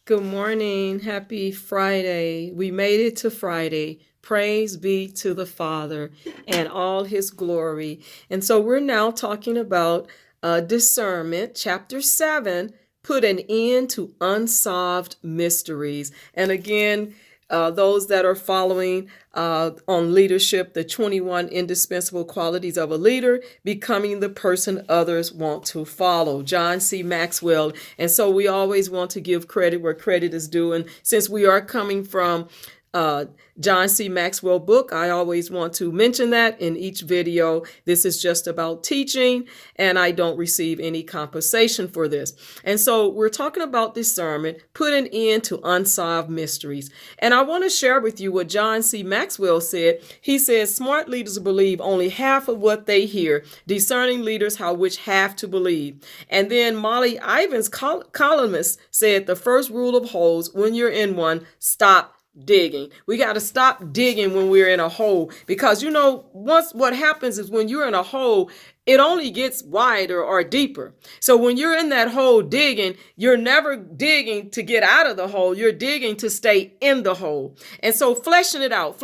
Good morning. Happy Friday. We made it to Friday. Praise be to the Father and all his glory. And so we're now talking about Discernment, chapter 7, put an end to unsolved mysteries. And again, those that are following on leadership, the 21 indispensable qualities of a leader, becoming the person others want to follow. John C. Maxwell. And so we always want to give credit where credit is due. And since we are coming from John C. Maxwell book, I always want to mention that in each video. This is just about teaching, and I don't receive any compensation for this. And so we're talking about discernment, put an end to unsolved mysteries. And I want to share with you what John C. Maxwell said. He says, smart leaders believe only half of what they hear. Discerning leaders, how which half to believe. And then Molly Ivins, columnist, said the first rule of holes, when you're in one, stop digging. We got to stop digging when we're in a hole, because once what happens is when you're in a hole, it only gets wider or deeper. So when you're in that hole digging, you're never digging to get out of the hole. You're digging to stay in the hole. And so fleshing it out.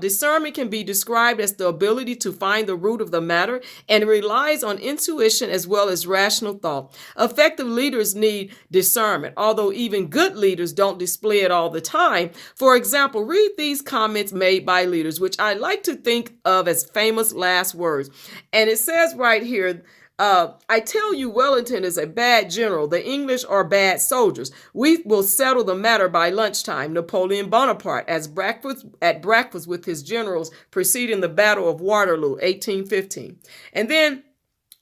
Discernment can be described as the ability to find the root of the matter, and relies on intuition as well as rational thought. Effective leaders need discernment, although even good leaders don't display it all the time. For example, read these comments made by leaders, which I like to think of as famous last words. And it says right here, I tell you, Wellington is a bad general. The English are bad soldiers. We will settle the matter by lunchtime. Napoleon Bonaparte at breakfast with his generals preceding the Battle of Waterloo, 1815. And then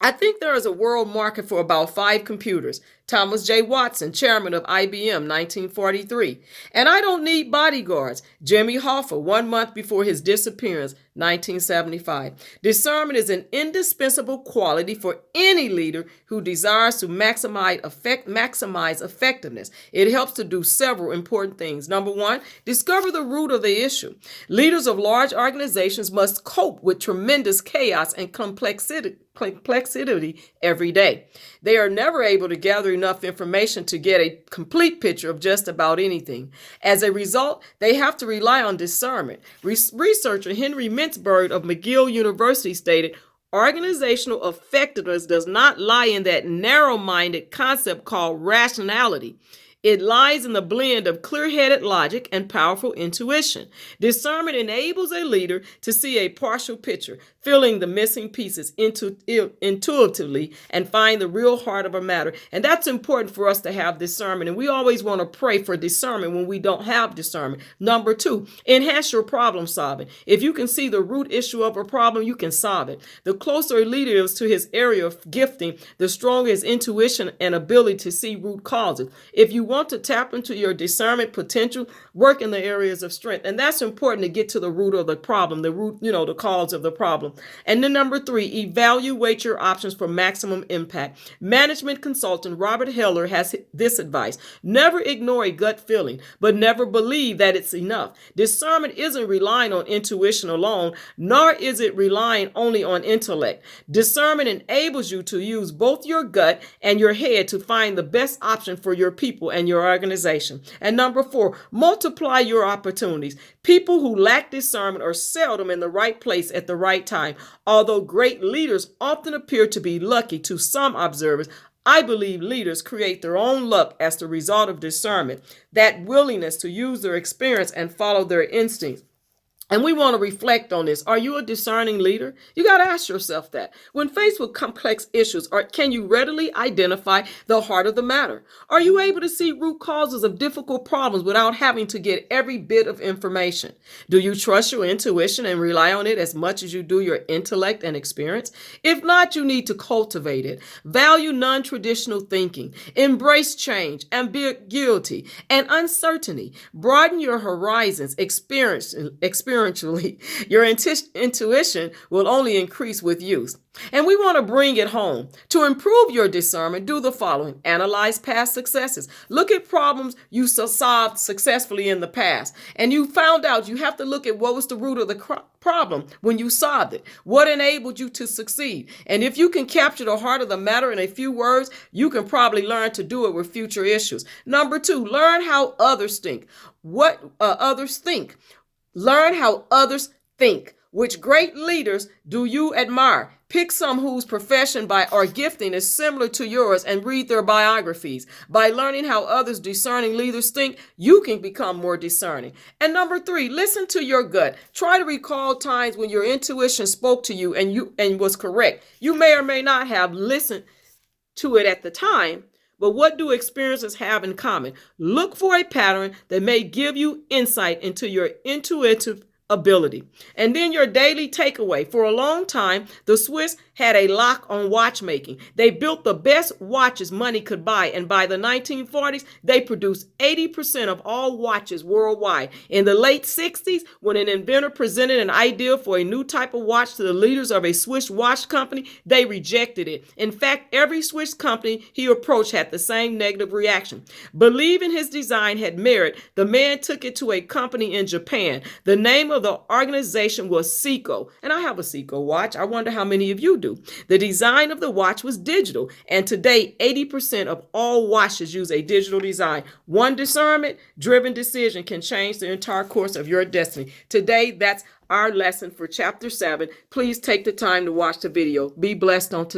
I think there is a world market for about 5 computers. Thomas J. Watson, chairman of IBM, 1943. And I don't need bodyguards. Jimmy Hoffa, 1 month before his disappearance, 1975. Discernment is an indispensable quality for any leader who desires to maximize effectiveness. It helps to do several important things. Number 1, discover the root of the issue. Leaders of large organizations must cope with tremendous chaos and complexity every day. They are never able to gather enough information to get a complete picture of just about anything. As a result, they have to rely on discernment. Researcher Henry Mintzberg of McGill University stated, organizational effectiveness does not lie in that narrow-minded concept called rationality. It lies in the blend of clear-headed logic and powerful intuition. Discernment enables a leader to see a partial picture, filling the missing pieces intuitively, and find the real heart of a matter. And that's important for us to have discernment. And we always want to pray for discernment when we don't have discernment. Number 2, enhance your problem solving. If you can see the root issue of a problem, you can solve it. The closer a leader is to his area of gifting, the stronger his intuition and ability to see root causes. If you want to tap into your discernment potential, work in the areas of strength. And that's important to get to the root of the problem, the root, the cause of the problem. And then number 3, evaluate your options for maximum impact. Management consultant Robert Heller has this advice: never ignore a gut feeling, but never believe that it's enough. Discernment isn't relying on intuition alone, nor is it relying only on intellect. Discernment enables you to use both your gut and your head to find the best option for your people and your organization. And number 4, multiply your opportunities. People who lack discernment are seldom in the right place at the right time. Although great leaders often appear to be lucky to some observers, I believe leaders create their own luck as the result of discernment, that willingness to use their experience and follow their instincts. And we want to reflect on this. Are you a discerning leader? You got to ask yourself that. When faced with complex issues, can you readily identify the heart of the matter? Are you able to see root causes of difficult problems without having to get every bit of information? Do you trust your intuition and rely on it as much as you do your intellect and experience? If not, you need to cultivate it. Value non-traditional thinking. Embrace change, ambiguity, and uncertainty. Broaden your horizons. Experience spiritually. Your intuition will only increase with use. And we want to bring it home. To improve your discernment, do the following. Analyze past successes. Look at problems you solved successfully in the past. And you found out you have to look at what was the root of the problem when you solved it. What enabled you to succeed? And if you can capture the heart of the matter in a few words, you can probably learn to do it with future issues. Number 2, learn how others think. What others think. Learn how others think. Which great leaders do you admire? Pick some whose profession or gifting is similar to yours and read their biographies. By learning how others discerning leaders think, you can become more discerning. And number 3, listen to your gut. Try to recall times when your intuition spoke to you and was correct. You may or may not have listened to it at the time, but what do experiences have in common? Look for a pattern that may give you insight into your intuitive ability. And then your daily takeaway. For a long time, the Swiss had a lock on watchmaking. They built the best watches money could buy, and by the 1940s, they produced 80% of all watches worldwide. In the late 60s, when an inventor presented an idea for a new type of watch to the leaders of a Swiss watch company, they rejected it. In fact, every Swiss company he approached had the same negative reaction. Believing his design had merit, the man took it to a company in Japan. The name of the organization was Seiko, and I have a Seiko watch. I wonder how many of you do. The design of the watch was digital, and today 80% of all watches use a digital design. One discernment-driven decision can change the entire course of your destiny. Today, that's our lesson for chapter 7. Please take the time to watch the video. Be blessed on today.